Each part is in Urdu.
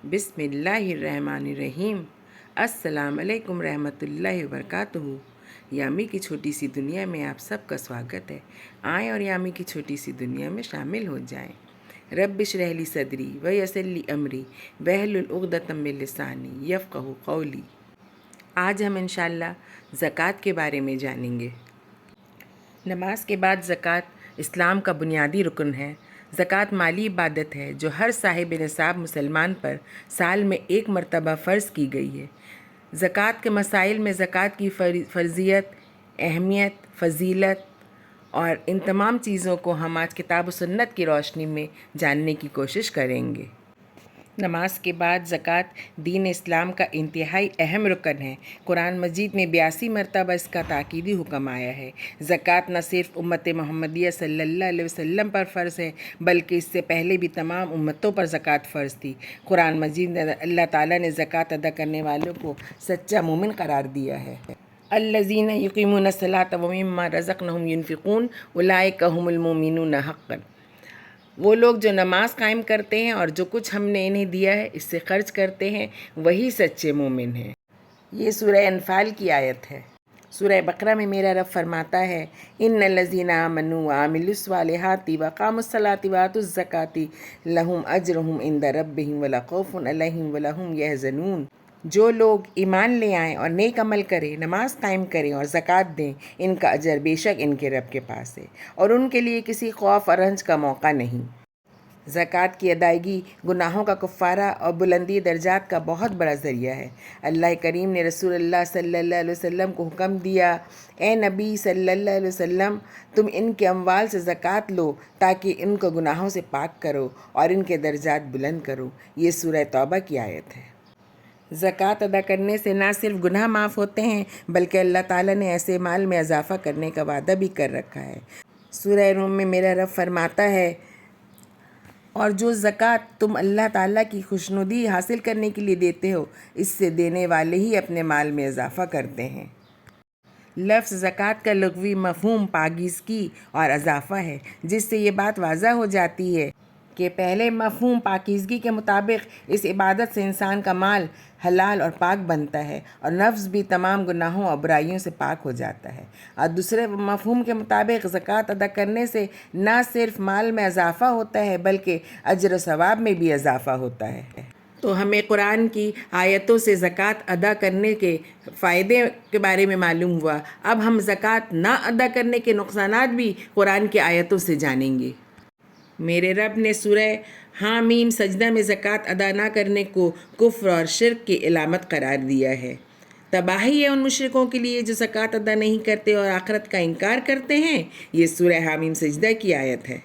بسم اللہ الرحمن الرحیم۔ السلام علیکم رحمۃ اللہ وبرکاتہ۔ یامی کی چھوٹی سی دنیا میں آپ سب کا سواگت ہے۔ آئیں اور یامی کی چھوٹی سی دنیا میں شامل ہو جائیں۔ رب اشرح لی صدری ویسر لی امری واحلل عقدۃ من لسانی یفقہوا قولی۔ آج ہم انشاءاللہ زکوٰۃ کے بارے میں جانیں گے۔ نماز کے بعد زکوٰۃ اسلام کا بنیادی رکن ہے۔ زکوٰۃ مالی عبادت ہے جو ہر صاحب نصاب مسلمان پر سال میں ایک مرتبہ فرض کی گئی ہے۔ زکوٰۃ کے مسائل میں زکوٰۃ کی فرضیت، اہمیت، فضیلت اور ان تمام چیزوں کو ہم آج کتاب و سنت کی روشنی میں جاننے کی کوشش کریں گے۔ نماز کے بعد زکوٰۃ دین اسلام کا انتہائی اہم رکن ہے۔ قرآن مجید میں 82 مرتبہ اس کا تاکیدی حکم آیا ہے۔ زکوٰۃ نہ صرف امت محمدیہ صلی اللہ علیہ وسلم پر فرض ہے بلکہ اس سے پہلے بھی تمام امتوں پر زکوٰۃ فرض تھی۔ قرآن مجید میں اللہ تعالیٰ نے زکوٰۃ ادا کرنے والوں کو سچا مومن قرار دیا ہے۔ الذین یقیمون الصلاۃ ومما رزقناہم ینفقون اولئک ھم المؤمنون حقا۔ وہ لوگ جو نماز قائم کرتے ہیں اور جو کچھ ہم نے انہیں دیا ہے اس سے خرچ کرتے ہیں، وہی سچے مومن ہیں۔ یہ سورہ انفال کی آیت ہے۔ سورہ بقرہ میں میرا رب فرماتا ہے، ان الذین آمنوا وعملوا الصالحات واقاموا الصلاۃ وآتوا الزکاۃ لہم اجرہم عند ربہم ولا خوف علیہم ولا ھم یحزنون۔ جو لوگ ایمان لے آئیں اور نیک عمل کریں، نماز قائم کریں اور زکوٰۃ دیں، ان کا اجر بے شک ان کے رب کے پاس ہے اور ان کے لیے کسی خوف اور رنج کا موقع نہیں۔ زکوٰۃ کی ادائیگی گناہوں کا کفارہ اور بلندی درجات کا بہت بڑا ذریعہ ہے۔ اللہ کریم نے رسول اللہ صلی اللہ علیہ وسلم کو حکم دیا، اے نبی صلی اللہ علیہ وسلم، تم ان کے اموال سے زکوٰۃ لو تاکہ ان کو گناہوں سے پاک کرو اور ان کے درجات بلند کرو۔ یہ سورہ توبہ کی آیت ہے۔ زکوٰۃ ادا کرنے سے نہ صرف گناہ معاف ہوتے ہیں بلکہ اللہ تعالیٰ نے ایسے مال میں اضافہ کرنے کا وعدہ بھی کر رکھا ہے۔ سورہ روم میں میرا رب فرماتا ہے، اور جو زکوٰۃ تم اللہ تعالیٰ کی خوشنودی حاصل کرنے کے لیے دیتے ہو، اس سے دینے والے ہی اپنے مال میں اضافہ کرتے ہیں۔ لفظ زکوٰۃ کا لغوی مفہوم پاکیزگی اور اضافہ ہے، جس سے یہ بات واضح ہو جاتی ہے کہ پہلے مفہوم پاکیزگی کے مطابق اس عبادت سے انسان کا مال حلال اور پاک بنتا ہے اور نفس بھی تمام گناہوں اور برائیوں سے پاک ہو جاتا ہے، اور دوسرے مفہوم کے مطابق زکوٰۃ ادا کرنے سے نہ صرف مال میں اضافہ ہوتا ہے بلکہ اجر و ثواب میں بھی اضافہ ہوتا ہے۔ تو ہمیں قرآن کی آیتوں سے زکوٰۃ ادا کرنے کے فائدے کے بارے میں معلوم ہوا۔ اب ہم زکوٰۃ نہ ادا کرنے کے نقصانات بھی قرآن کی آیتوں سے جانیں گے۔ میرے رب نے سورہ حامیم سجدہ میں زکوٰۃ ادا نہ کرنے کو کفر اور شرک کی علامت قرار دیا ہے۔ تباہی ہے ان مشرکوں کے لیے جو زکوٰۃ ادا نہیں کرتے اور آخرت کا انکار کرتے ہیں۔ یہ سورہ حامیم سجدہ کی آیت ہے۔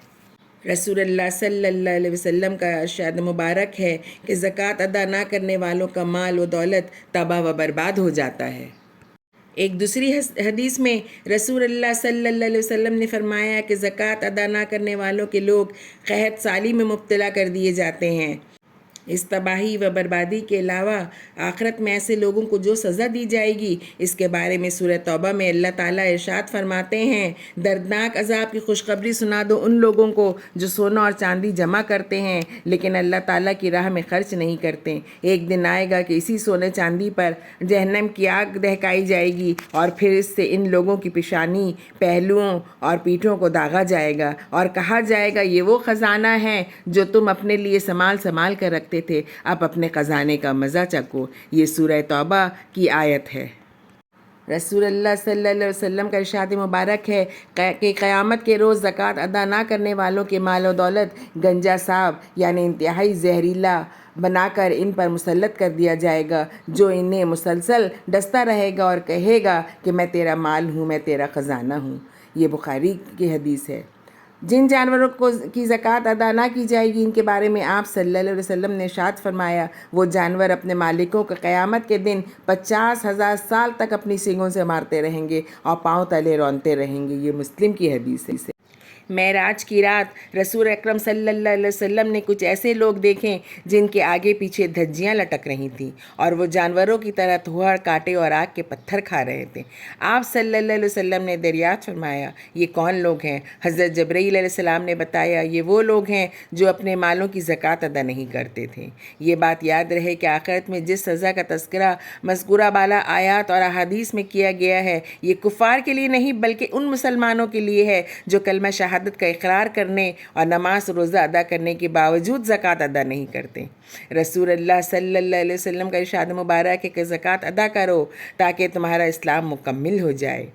رسول اللہ صلی اللہ علیہ وسلم کا ارشاد مبارک ہے کہ زکوٰۃ ادا نہ کرنے والوں کا مال و دولت تباہ و برباد ہو جاتا ہے۔ ایک دوسری حدیث میں رسول اللہ صلی اللہ علیہ وسلم نے فرمایا کہ زکوٰۃ ادا نہ کرنے والوں کے لوگ قحط سالی میں مبتلا کر دیے جاتے ہیں۔ اس تباہی و بربادی کے علاوہ آخرت میں ایسے لوگوں کو جو سزا دی جائے گی، اس کے بارے میں سورہ توبہ میں اللہ تعالیٰ ارشاد فرماتے ہیں، دردناک عذاب کی خوشخبری سنا دو ان لوگوں کو جو سونا اور چاندی جمع کرتے ہیں لیکن اللہ تعالیٰ کی راہ میں خرچ نہیں کرتے۔ ایک دن آئے گا کہ اسی سونے چاندی پر جہنم کی آگ دہکائی جائے گی اور پھر اس سے ان لوگوں کی پیشانی، پہلوؤں اور پیٹھوں کو داغا جائے گا اور کہا جائے گا، یہ وہ خزانہ ہے جو تم اپنے لیے سنبھال کر رکھتے تھے، اب اپنے خزانے کا مزہ چکھو۔ یہ سورہ توبہ کی آیت ہے۔ رسول اللہ صلی اللہ علیہ وسلم کا ارشاد مبارک ہے کہ قیامت کے روز زکوٰۃ ادا نہ کرنے والوں کے مال و دولت گنجا ساب یعنی انتہائی زہریلا بنا کر ان پر مسلط کر دیا جائے گا، جو انہیں مسلسل ڈستا رہے گا اور کہے گا کہ میں تیرا مال ہوں، میں تیرا خزانہ ہوں۔ یہ بخاری کی حدیث ہے۔ جن جانوروں کی زکوٰۃ ادا نہ کی جائے گی، ان کے بارے میں آپ صلی اللہ علیہ وسلم نے ارشاد فرمایا، وہ جانور اپنے مالکوں کو قیامت کے دن 50,000 سال تک اپنی سینگوں سے مارتے رہیں گے اور پاؤں تلے رونتے رہیں گے۔ یہ مسلم کی حدیث ہے۔ معراج کی رات رسول اکرم صلی اللہ علیہ وسلم نے کچھ ایسے لوگ دیکھیں جن کے آگے پیچھے دھجیاں لٹک رہی تھیں اور وہ جانوروں کی طرح تھوڑ کاٹے اور آگ کے پتھر کھا رہے تھے۔ آپ صلی اللہ علیہ وسلم نے دریافت فرمایا، یہ کون لوگ ہیں؟ حضرت جبرائیل علیہ السلام نے بتایا، یہ وہ لوگ ہیں جو اپنے مالوں کی زکوٰۃ ادا نہیں کرتے تھے۔ یہ بات یاد رہے کہ آخرت میں جس سزا کا تذکرہ مذکورہ بالا آیات اور احادیث میں کیا گیا ہے، یہ کفار کے لیے نہیں بلکہ ان مسلمانوں کے لیے ہے جو کلمہ شہادت کا اقرار کرنے اور نماز روزہ ادا کرنے کے باوجود زکوٰۃ ادا نہیں کرتے۔ رسول اللہ صلی اللہ علیہ وسلم کا ارشاد مبارک ہے کہ زکوٰۃ ادا کرو تاکہ تمہارا اسلام مکمل ہو جائے،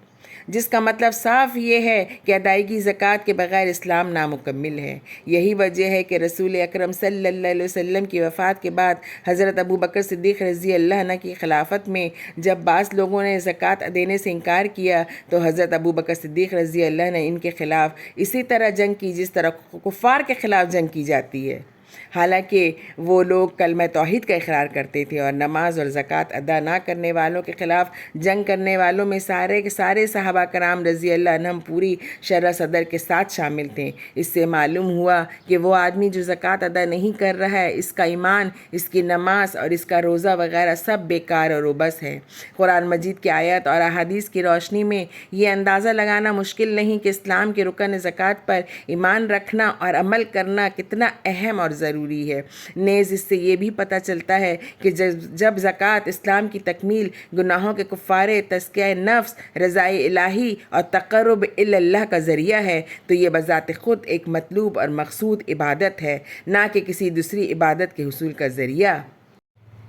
جس کا مطلب صاف یہ ہے کہ ادائیگی زکوٰۃ کے بغیر اسلام نامکمل ہے۔ یہی وجہ ہے کہ رسول اکرم صلی اللہ علیہ وسلم کی وفات کے بعد حضرت ابو بکر صدیق رضی اللہ عنہ کی خلافت میں جب بعض لوگوں نے زکوٰۃ دینے سے انکار کیا تو حضرت ابو بکر صدیق رضی اللہ عنہ ان کے خلاف اسی طرح جنگ کی جس طرح کفار کے خلاف جنگ کی جاتی ہے۔ حالانکہ وہ لوگ کلمہ توحید کا اقرار کرتے تھے اور نماز اور زکوٰۃ ادا نہ کرنے والوں کے خلاف جنگ کرنے والوں میں سارے کے سارے صحابہ کرام رضی اللہ عنہم پوری شرح صدر کے ساتھ شامل تھے۔ اس سے معلوم ہوا کہ وہ آدمی جو زکوٰۃ ادا نہیں کر رہا ہے، اس کا ایمان، اس کی نماز اور اس کا روزہ وغیرہ سب بیکار اور عبث ہے۔ قرآن مجید کی آیات اور احادیث کی روشنی میں یہ اندازہ لگانا مشکل نہیں کہ اسلام کے رکن زکوٰۃ پر ایمان رکھنا اور عمل کرنا کتنا اہم اور ضروری ہے۔ نیز اس سے یہ بھی پتہ چلتا ہے کہ جب زکوٰۃ اسلام کی تکمیل، گناہوں کے کفارے، تزکیہ نفس، رضائے الہی اور تقرب اللہ کا ذریعہ ہے تو یہ بذات خود ایک مطلوب اور مقصود عبادت ہے، نہ کہ کسی دوسری عبادت کے حصول کا ذریعہ۔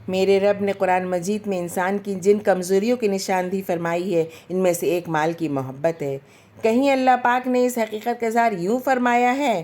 میرے رب نے قرآن مجید میں انسان کی جن کمزوریوں کی نشاندہی فرمائی ہے، ان میں سے ایک مال کی محبت ہے۔ کہیں اللہ پاک نے اس حقیقت کا اظہار یوں فرمایا ہے،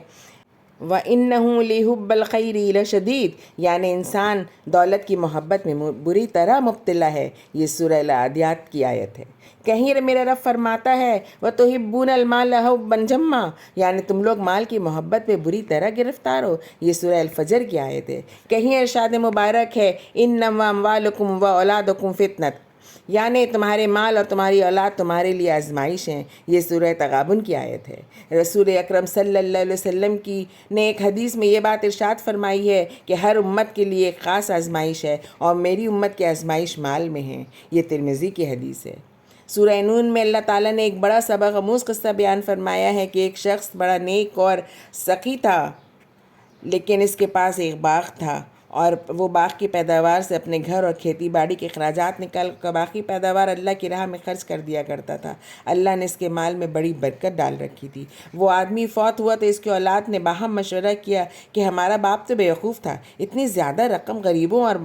وَإِنَّهُ لِحُبِّ الْخَيْرِ لَشَدِيدٌ، یعنی انسان دولت کی محبت میں بری طرح مبتلا ہے۔ یہ سورہ العادیات کی آیت ہے۔ کہیں میرا رب فرماتا ہے وَتُحِبُّونَ الْمَالَ حُبًّا جَمًّا، یعنی تم لوگ مال کی محبت پہ بری طرح گرفتار ہو۔ یہ سورہ الفجر کی آیت ہے۔ کہیں ارشاد مبارک ہے إِنَّمَا أَمْوَالُكُمْ وَأَوْلَادُكُمْ فِتْنَةٌ، یعنی تمہارے مال اور تمہاری اولاد تمہارے لیے آزمائش ہیں۔ یہ سورہ تغابن کی آیت ہے۔ رسول اکرم صلی اللہ علیہ وسلم نے ایک حدیث میں یہ بات ارشاد فرمائی ہے کہ ہر امت کے لیے ایک خاص آزمائش ہے اور میری امت کی آزمائش مال میں ہے۔ یہ ترمذی کی حدیث ہے۔ سورہ نون میں اللہ تعالیٰ نے ایک بڑا سبق آموز قصہ بیان فرمایا ہے کہ ایک شخص بڑا نیک اور سخی تھا، لیکن اس کے پاس ایک باغ تھا اور وہ باغ کی پیداوار سے اپنے گھر اور کھیتی باڑی کے اخراجات نکال کر باقی پیداوار اللہ کی راہ میں خرچ کر دیا کرتا تھا۔ اللہ نے اس کے مال میں بڑی برکت ڈال رکھی تھی۔ وہ آدمی فوت ہوا تو اس کی اولاد نے باہم مشورہ کیا کہ ہمارا باپ تو بیوقوف تھا، اتنی زیادہ رقم غریبوں اور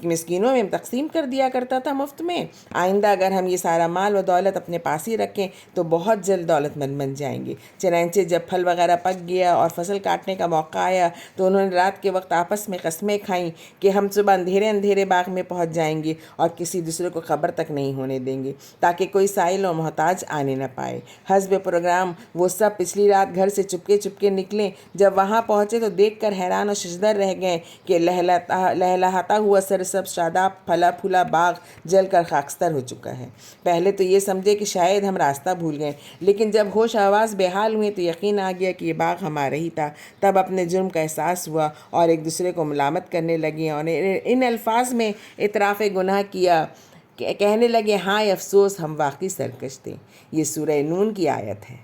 مسکینوں میں تقسیم کر دیا کرتا تھا مفت میں۔ آئندہ اگر ہم یہ سارا مال و دولت اپنے پاس ہی رکھیں تو بہت جلد دولت مند بن جائیں گے۔ چنانچہ جب پھل وغیرہ پک گیا اور فصل کاٹنے کا موقع آیا تو انہوں نے رات کے وقت آپس میں قسمیں کھائیں کہ ہم صبح اندھیرے باغ میں پہنچ جائیں گے اور کسی دوسرے کو خبر تک نہیں ہونے دیں گے تاکہ کوئی سائل اور محتاج آنے نہ پائے۔ حسب پروگرام وہ سب پچھلی رات گھر سے چپکے نکلیں۔ جب وہاں پہنچے تو دیکھ کر حیران اور ششدر رہ گئے کہ لہلہاتا ہوا سرسبز شاداب پھلا پھولا باغ جل کر خاکستر ہو چکا ہے۔ پہلے تو یہ سمجھے کہ شاید ہم راستہ بھول گئے، لیکن جب ہوش آواز بحال ہوئے تو یقین آ گیا کہ یہ باغ ہمارا ہی تھا۔ تب اپنے جرم کا احساس ہوا اور ایک دوسرے کو ملامت کرنے لگے اور ان الفاظ میں اعتراف گناہ کیا، کہنے لگے ہاں افسوس ہم واقعی سرکش تھے۔ یہ سورہ نون کی آیت ہے۔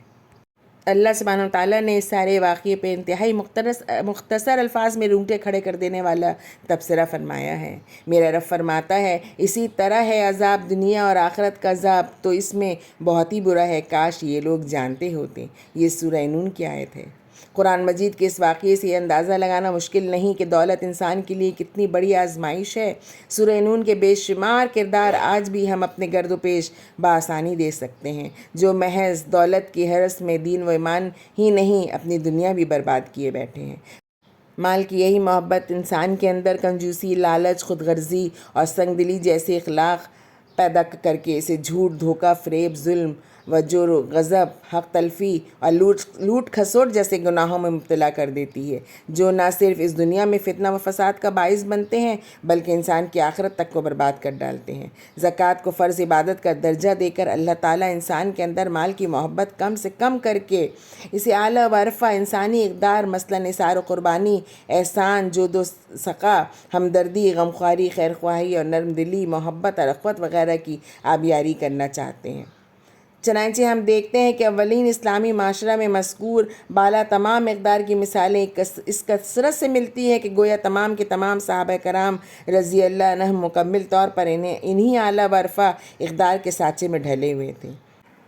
اللہ سبحانہ وتعالیٰ نے اس سارے واقعے پہ انتہائی مختصر الفاظ میں رونگٹے کھڑے کر دینے والا تبصرہ فرمایا ہے۔ میرا رب فرماتا ہے اسی طرح ہے عذاب دنیا اور آخرت کا عذاب تو اس میں بہت ہی برا ہے، کاش یہ لوگ جانتے ہوتے۔ یہ سورہ نون کی آیت ہے۔ قرآن مجید کے اس واقعے سے یہ اندازہ لگانا مشکل نہیں کہ دولت انسان کے لیے کتنی بڑی آزمائش ہے۔ سورہ نون کے بے شمار کردار آج بھی ہم اپنے گرد و پیش بآسانی دے سکتے ہیں، جو محض دولت کی ہرس میں دین و ایمان ہی نہیں اپنی دنیا بھی برباد کیے بیٹھے ہیں۔ مال کی یہی محبت انسان کے اندر کنجوسی، لالچ، خود غرضی اور سنگ دلی جیسے اخلاق پیدا کر کے اسے جھوٹ، دھوکہ، فریب، ظلم، و جور و غضب، حق تلفی اور لوٹ کھسوٹ جیسے گناہوں میں مبتلا کر دیتی ہے، جو نہ صرف اس دنیا میں فتنہ و فساد کا باعث بنتے ہیں بلکہ انسان کی آخرت تک کو برباد کر ڈالتے ہیں۔ زکوٰۃ کو فرض عبادت کا درجہ دے کر اللہ تعالیٰ انسان کے اندر مال کی محبت کم سے کم کر کے اسے اعلیٰ و ارفع انسانی اقدار مثلاً نثار و قربانی، احسان، جود و سخا، ہمدردی، غمخواری، خیرخواہی اور نرم دلی، محبت اور اخوت وغیرہ کی آبیاری کرنا چاہتے ہیں۔ چنانچہ ہم دیکھتے ہیں کہ اولین اسلامی معاشرہ میں مذکور بالا تمام اقدار کی مثالیں اس کثرت سے ملتی ہیں کہ گویا تمام کے تمام صحابہ کرام رضی اللہ عنہم مکمل طور پر انہی اعلیٰ و ارفع اقدار کے سانچے میں ڈھلے ہوئے تھے۔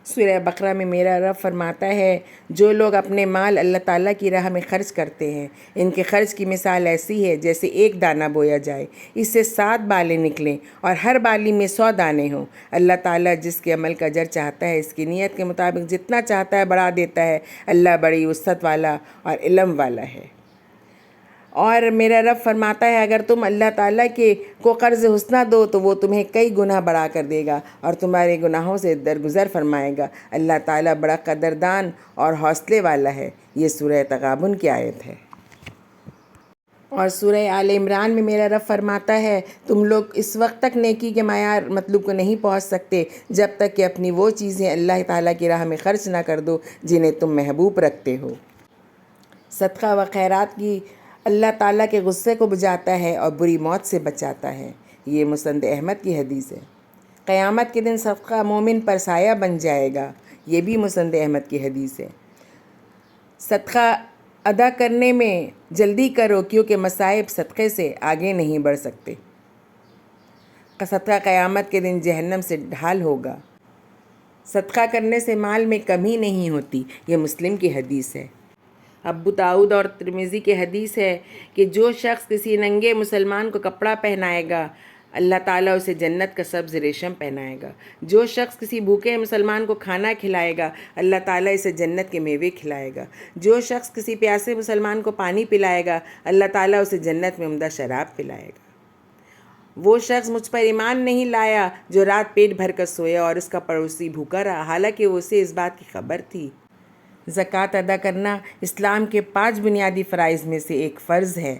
سورہ بقرہ میں میرا رب فرماتا ہے، جو لوگ اپنے مال اللہ تعالیٰ کی راہ میں خرچ کرتے ہیں، ان کے خرچ کی مثال ایسی ہے جیسے ایک دانہ بویا جائے، اس سے 7 بالیں نکلیں اور ہر بالی میں 100 دانے ہوں۔ اللہ تعالیٰ جس کے عمل کا اجر چاہتا ہے اس کی نیت کے مطابق جتنا چاہتا ہے بڑھا دیتا ہے۔ اللہ بڑی وسعت والا اور علم والا ہے۔ اور میرا رب فرماتا ہے، اگر تم اللہ تعالیٰ کو قرض حسنہ دو تو وہ تمہیں کئی گناہ بڑھا کر دے گا اور تمہارے گناہوں سے درگزر فرمائے گا۔ اللہ تعالیٰ بڑا قدردان اور حوصلے والا ہے۔ یہ سورہ تغابن کی آیت ہے۔ اور سورہ آل عمران میں میرا رب فرماتا ہے، تم لوگ اس وقت تک نیکی کے معیار مطلوب کو نہیں پہنچ سکتے جب تک کہ اپنی وہ چیزیں اللہ تعالیٰ کی راہ میں خرچ نہ کر دو جنہیں تم محبوب رکھتے ہو۔ صدقہ و خیرات کی اللہ تعالیٰ کے غصے کو بجھاتا ہے اور بری موت سے بچاتا ہے۔ یہ مسند احمد کی حدیث ہے۔ قیامت کے دن صدقہ مومن پر سایہ بن جائے گا۔ یہ بھی مسند احمد کی حدیث ہے۔ صدقہ ادا کرنے میں جلدی کرو کیونکہ مصائب صدقے سے آگے نہیں بڑھ سکتے۔ صدقہ قیامت کے دن جہنم سے ڈھال ہوگا۔ صدقہ کرنے سے مال میں کمی نہیں ہوتی۔ یہ مسلم کی حدیث ہے۔ ابو داؤد اور ترمذی کی حدیث ہے کہ جو شخص کسی ننگے مسلمان کو کپڑا پہنائے گا اللہ تعالیٰ اسے جنت کا سبز ریشم پہنائے گا۔ جو شخص کسی بھوکے مسلمان کو کھانا کھلائے گا اللہ تعالیٰ اسے جنت کے میوے کھلائے گا۔ جو شخص کسی پیاسے مسلمان کو پانی پلائے گا اللہ تعالیٰ اسے جنت میں عمدہ شراب پلائے گا۔ وہ شخص مجھ پر ایمان نہیں لایا جو رات پیٹ بھر کر سویا اور اس کا پڑوسی بھوکا رہا حالانکہ اسے اس بات کی خبر تھی۔ زکوٰۃ ادا کرنا اسلام کے 5 بنیادی فرائض میں سے ایک فرض ہے۔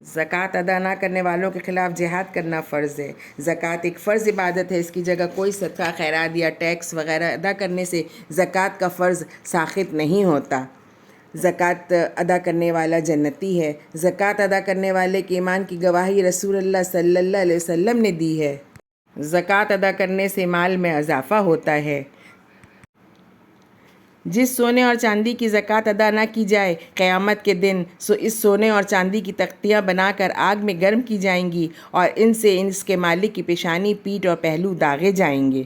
زکوٰۃ ادا نہ کرنے والوں کے خلاف جہاد کرنا فرض ہے۔ زکوٰۃ ایک فرض عبادت ہے، اس کی جگہ کوئی صدقہ خیرات یا ٹیکس وغیرہ ادا کرنے سے زکوٰۃ کا فرض ساقط نہیں ہوتا۔ زکوٰۃ ادا کرنے والا جنتی ہے۔ زکوٰۃ ادا کرنے والے کے ایمان کی گواہی رسول اللہ صلی اللہ علیہ وسلم نے دی ہے۔ زکوٰۃ ادا کرنے سے مال میں اضافہ ہوتا ہے۔ جس سونے اور چاندی کی زکوٰۃ ادا نہ کی جائے قیامت کے دن اس سونے اور چاندی کی تختیاں بنا کر آگ میں گرم کی جائیں گی اور ان سے اس کے مالک کی پیشانی، پیٹھ اور پہلو داغے جائیں گے۔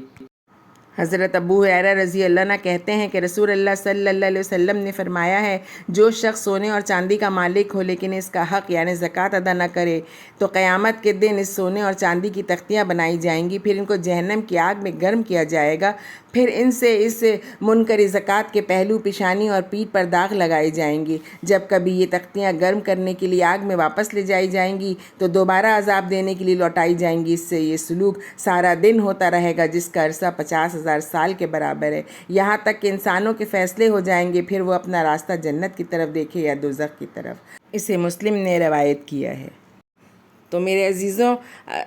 حضرت ابو ہریرہ رضی اللہ عنہ کہتے ہیں کہ رسول اللہ صلی اللہ علیہ وسلم نے فرمایا ہے، جو شخص سونے اور چاندی کا مالک ہو لیکن اس کا حق یعنی زکوٰۃ ادا نہ کرے تو قیامت کے دن اس سونے اور چاندی کی تختیاں بنائی جائیں گی، پھر ان کو جہنم کی آگ میں گرم کیا جائے گا، پھر ان سے اس منکر زکوٰۃ کے پہلو، پیشانی اور پیٹھ پر داغ لگائے جائیں گے۔ جب کبھی یہ تختیاں گرم کرنے کے لیے آگ میں واپس لے جائی جائیں گی تو دوبارہ عذاب دینے کے لیے لوٹائی جائیں گی۔ اس سے یہ سلوک سارا دن ہوتا رہے گا جس کا عرصہ 50,000 سال کے برابر ہے، یہاں تک کہ انسانوں کے فیصلے ہو جائیں گے، پھر وہ اپنا راستہ جنت کی طرف دیکھے یا دوزخ کی طرف۔ اسے مسلم نے روایت کیا ہے۔ تو میرے عزیزوں،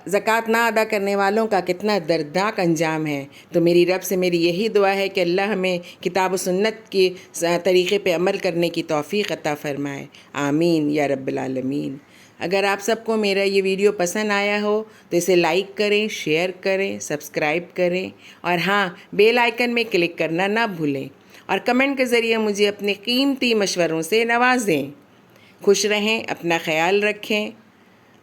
زکوٰۃ نہ ادا کرنے والوں کا کتنا دردناک انجام ہے۔ تو میری رب سے میری یہی دعا ہے کہ اللہ ہمیں کتاب و سنت کے طریقے پہ عمل کرنے کی توفیق عطا فرمائے، آمین یا رب العالمین۔ اگر آپ سب کو میرا یہ ویڈیو پسند آیا ہو تو اسے لائک کریں، شیئر کریں، سبسکرائب کریں اور ہاں، بیل آئیکن میں کلک کرنا نہ بھولیں اور کمنٹ کے ذریعے مجھے اپنے قیمتی مشوروں سے نوازیں۔ خوش رہیں، اپنا خیال رکھیں۔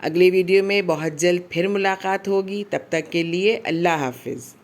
اگلی ویڈیو میں بہت جلد پھر ملاقات ہوگی، تب تک کے لیے اللہ حافظ۔